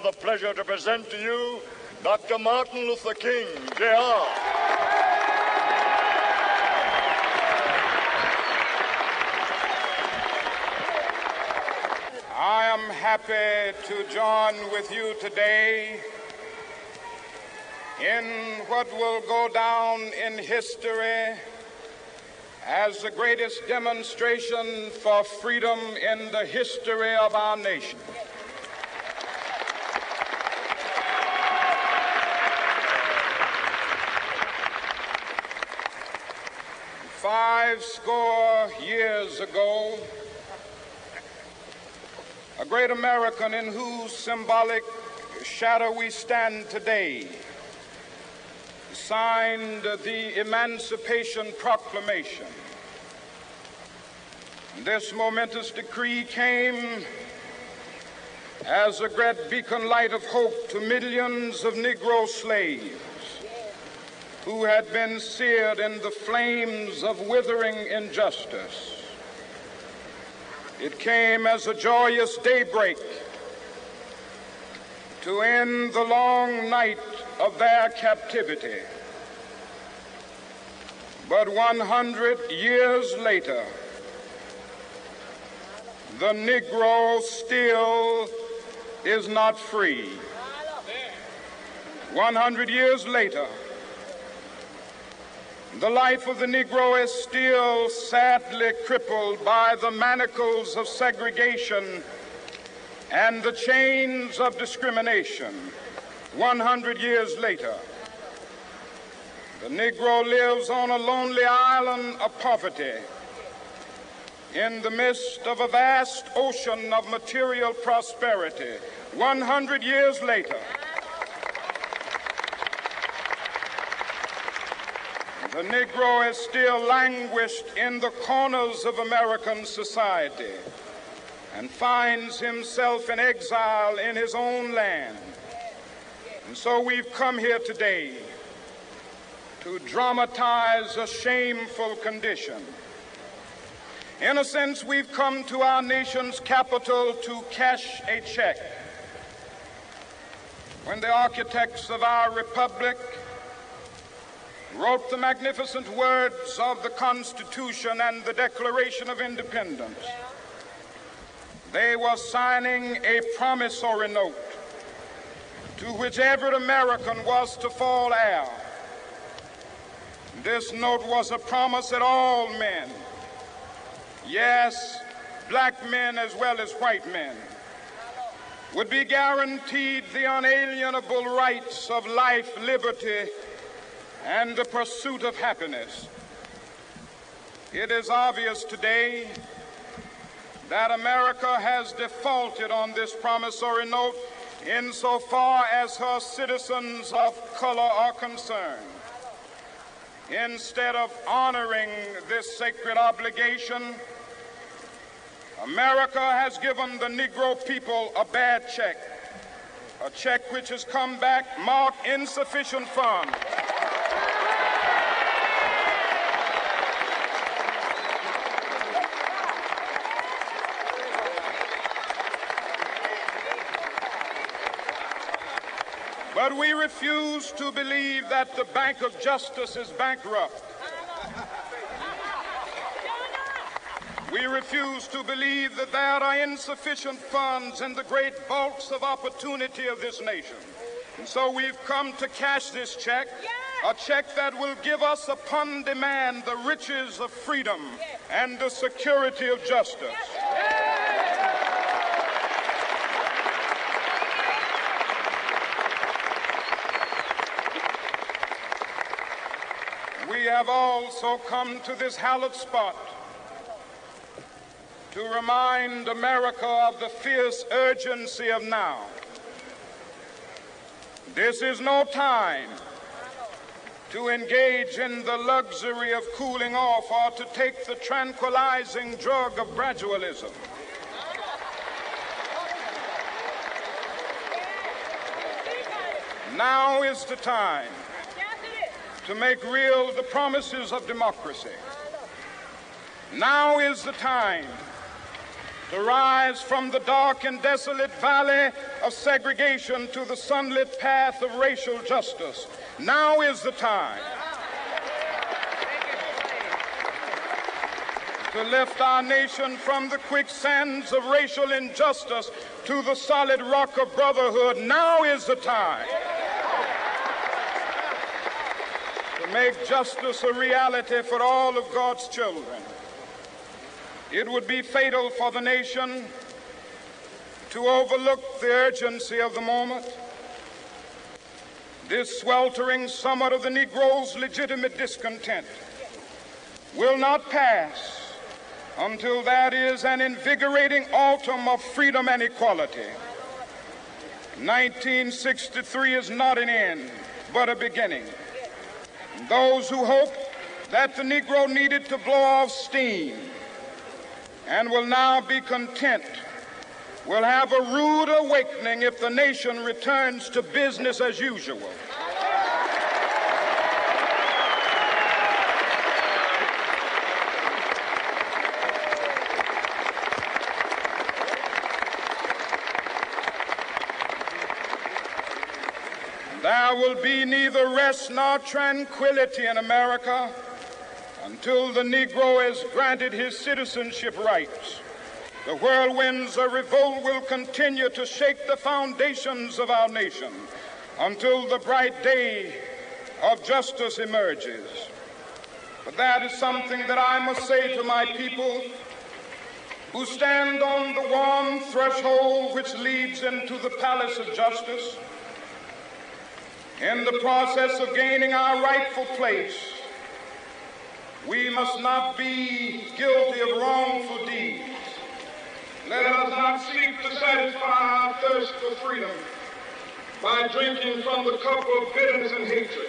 have the pleasure to present to you Dr. Martin Luther King, Jr. I am happy to join with you today in what will go down in history as the greatest demonstration for freedom in the history of our nation. Five score years ago, a great American in whose symbolic shadow we stand today signed the Emancipation Proclamation. This momentous decree came as a great beacon light of hope to millions of Negro slaves who had been seared in the flames of withering injustice. It came as a joyous daybreak to end the long night of their captivity. But 100 years later, the Negro still is not free. 100 years later, the life of the Negro is still sadly crippled by the manacles of segregation and the chains of discrimination. 100 years later, the Negro lives on a lonely island of poverty in the midst of a vast ocean of material prosperity. 100 years later, the Negro is still languished in the corners of American society and finds himself in exile in his own land. And so we've come here today to dramatize a shameful condition. In a sense, we've come to our nation's capital to cash a check. When the architects of our republic wrote the magnificent words of the Constitution and the Declaration of Independence, they were signing a promissory note to which every American was to fall heir. This note was a promise that all men, yes, black men as well as white men, would be guaranteed the unalienable rights of life, liberty, and the pursuit of happiness. It is obvious today that America has defaulted on this promissory note insofar as her citizens of color are concerned. Instead of honoring this sacred obligation, America has given the Negro people a bad check, a check which has come back marked insufficient funds. But we refuse to believe that the Bank of Justice is bankrupt. We refuse to believe that there are insufficient funds in the great vaults of opportunity of this nation. And so we've come to cash this check, a check that will give us upon demand the riches of freedom and the security of justice. We have also come to this hallowed spot to remind America of the fierce urgency of now. This is no time to engage in the luxury of cooling off or to take the tranquilizing drug of gradualism. Now is the time to make real the promises of democracy. Now is the time to rise from the dark and desolate valley of segregation to the sunlit path of racial justice. Now is the time to lift our nation from the quicksands of racial injustice to the solid rock of brotherhood. Now is the time to make justice a reality for all of God's children. It would be fatal for the nation to overlook the urgency of the moment. This sweltering summit of the Negro's legitimate discontent will not pass until that is an invigorating autumn of freedom and equality. 1963 is not an end, but a beginning. Those who hope that the Negro needed to blow off steam and will now be content will have a rude awakening if the nation returns to business as usual. There will be neither rest nor tranquility in America until the Negro is granted his citizenship rights. The whirlwinds of revolt will continue to shake the foundations of our nation until the bright day of justice emerges. But that is something that I must say to my people who stand on the warm threshold which leads into the palace of justice. In the process of gaining our rightful place, we must not be guilty of wrongful deeds. Let us not seek to satisfy our thirst for freedom by drinking from the cup of bitterness and hatred.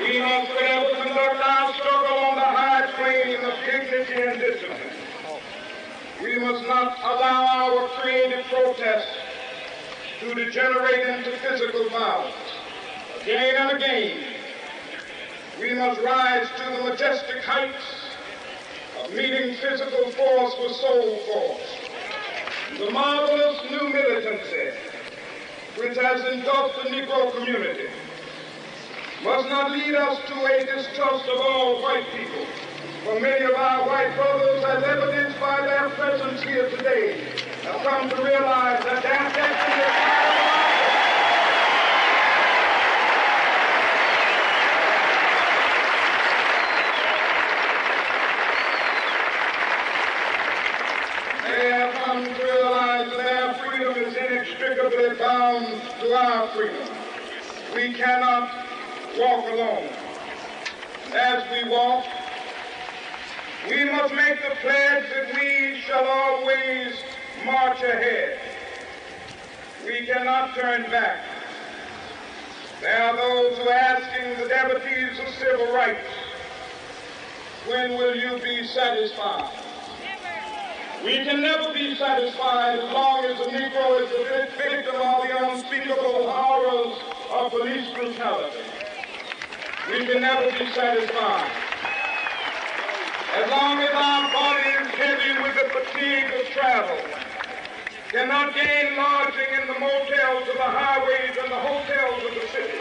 We must forever conduct our struggle on the high plane of dignity and discipline. We must not allow our creative protest to degenerate into physical violence. Again and again, we must rise to the majestic heights of meeting physical force with soul force. The marvelous new militancy which has engulfed the Negro community must not lead us to a distrust of all white people. For many of our white brothers, as evidenced by their presence here today, have come to realize that their destiny is not of They have come to realize that their freedom is inextricably bound to our freedom. We cannot walk alone. As we walk, we must make the pledge that we shall always march ahead. We cannot turn back. There are those who are asking the devotees of civil rights, when will you be satisfied? We can never be satisfied as long as the Negro is the victim of the unspeakable horrors of police brutality. We can never be satisfied as long as our body is heavy with the fatigue of travel, cannot gain lodging in the motels of the highways and the hotels of the city.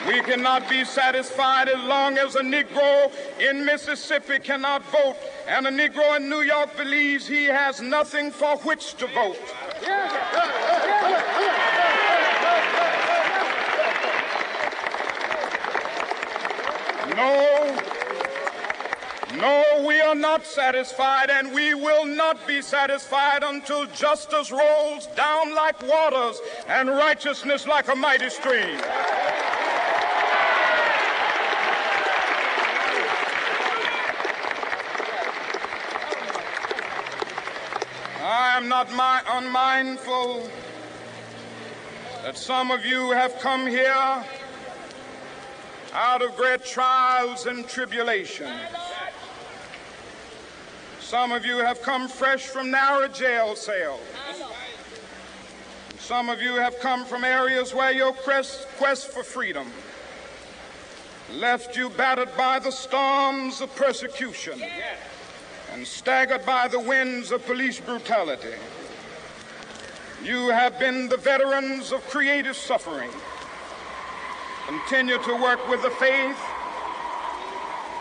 We cannot be satisfied as long as a Negro in Mississippi cannot vote and a Negro in New York believes he has nothing for which to vote. No, we are not satisfied, and we will not be satisfied until justice rolls down like waters and righteousness like a mighty stream. I am not unmindful that some of you have come here out of great trials and tribulations. Some of you have come fresh from narrow jail cells. Some of you have come from areas where your quest for freedom left you battered by the storms of persecution and staggered by the winds of police brutality. You have been the veterans of creative suffering. Continue to work with the faith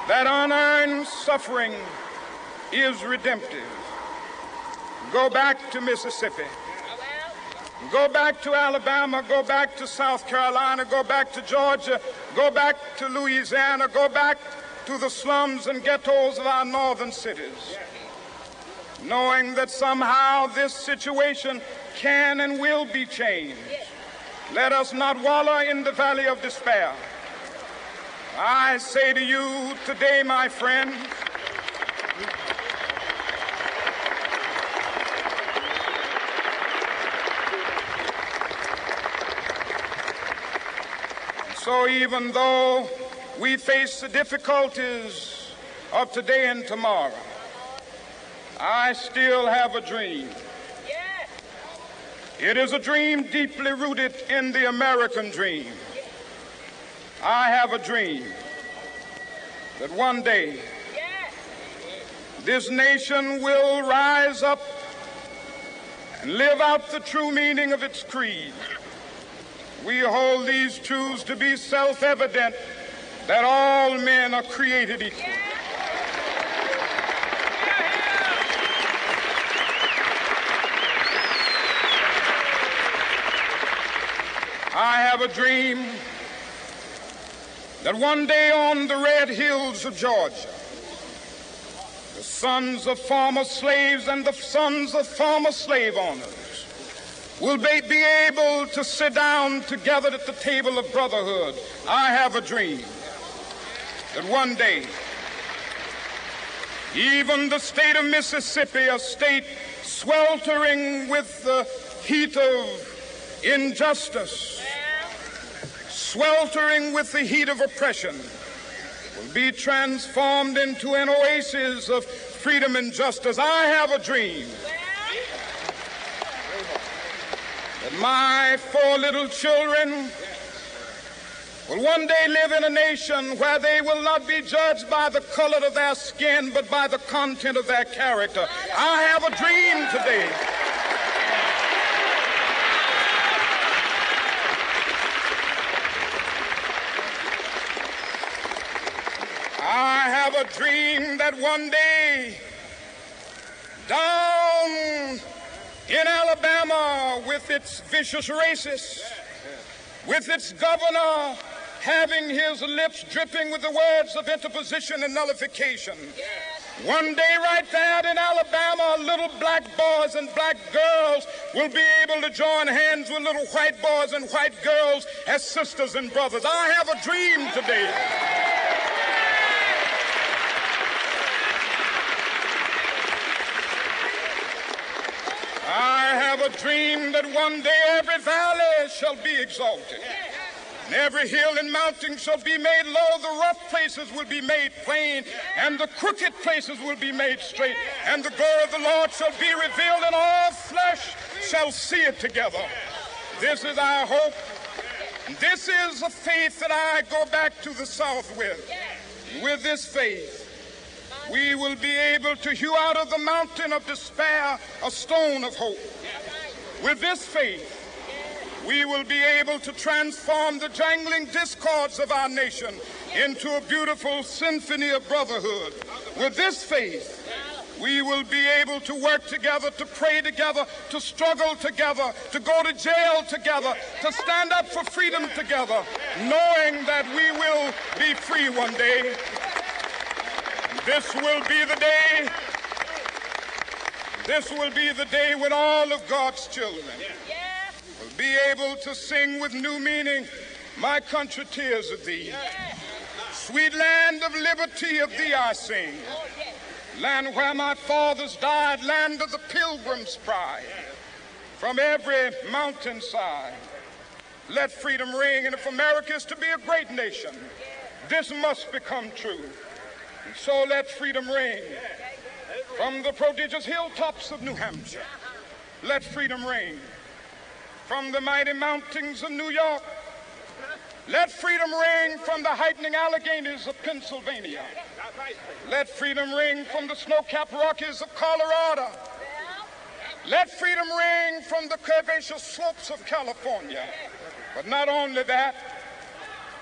that unearned suffering is redemptive. Go back to Mississippi. Go back to Alabama. Go back to South Carolina. Go back to Georgia. Go back to Louisiana. Go back to the slums and ghettos of our northern cities, knowing that somehow this situation can and will be changed. Let us not wallow in the valley of despair. I say to you today, my friends, so even though we face the difficulties of today and tomorrow, I still have a dream. It is a dream deeply rooted in the American dream. I have a dream that one day this nation will rise up and live out the true meaning of its creed. We hold these truths to be self-evident, that all men are created equal. I have a dream that one day on the red hills of Georgia, the sons of former slaves and the sons of former slave owners will be able to sit down together at the table of brotherhood. I have a dream that one day even the state of Mississippi, a state sweltering with the heat of injustice, sweltering with the heat of oppression, will be transformed into an oasis of freedom and justice. I have a dream that my 4 little children will one day live in a nation where they will not be judged by the color of their skin, but by the content of their character. I have a dream today a dream that one day down in Alabama, with its vicious racists, with its governor having his lips dripping with the words of interposition and nullification, one day right there in Alabama, little black boys and black girls will be able to join hands with little white boys and white girls as sisters and brothers. I have a dream today a dream that one day every valley shall be exalted, and every hill and mountain shall be made low. The rough places will be made plain, and the crooked places will be made straight, and the glory of the Lord shall be revealed, and all flesh shall see it together. This is our hope. This is a faith that I go back to the South with. With this faith, we will be able to hew out of the mountain of despair a stone of hope. With this faith, we will be able to transform the jangling discords of our nation into a beautiful symphony of brotherhood. With this faith, we will be able to work together, to pray together, to struggle together, to go to jail together, to stand up for freedom together, knowing that we will be free one day. This will be the day. This will be the day when all of God's children will be able to sing with new meaning, "My country, tears of thee. Sweet land of liberty, of thee I sing. Land where my fathers died, land of the pilgrim's pride. From every mountainside, let freedom ring. And if America is to be a great nation, this must become true. And so let freedom ring. From the prodigious hilltops of New Hampshire, let freedom ring. From the mighty mountains of New York, let freedom ring. From the heightening Alleghenies of Pennsylvania, let freedom ring. From the snow-capped Rockies of Colorado, let freedom ring. From the curvaceous slopes of California. But not only that,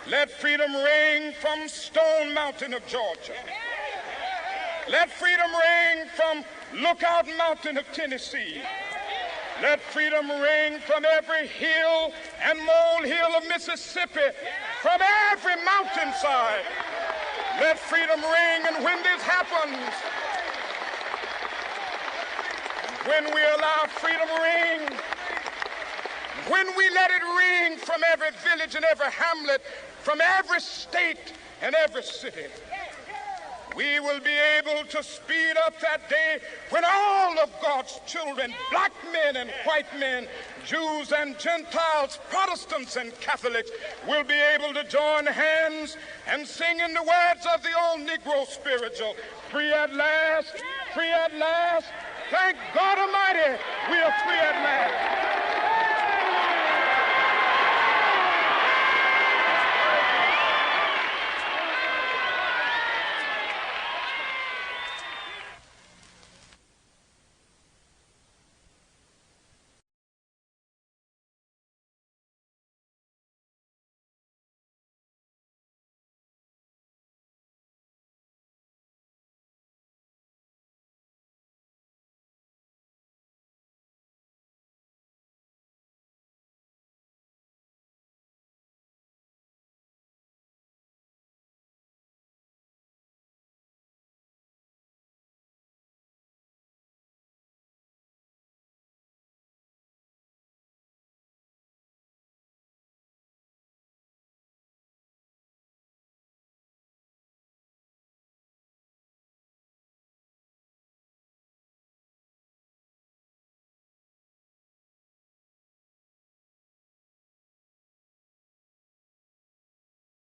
let freedom ring from Stone Mountain of Georgia. Let freedom ring from Lookout Mountain of Tennessee. Let freedom ring from every hill and molehill of Mississippi, from every mountainside. Let freedom ring, and when this happens, when we allow freedom ring, when we let it ring from every village and every hamlet, from every state and every city, we will be able to speed up that day when all of God's children, black men and white men, Jews and Gentiles, Protestants and Catholics, will be able to join hands and sing in the words of the old Negro spiritual, free at last, free at last. Thank God Almighty, we are free at last.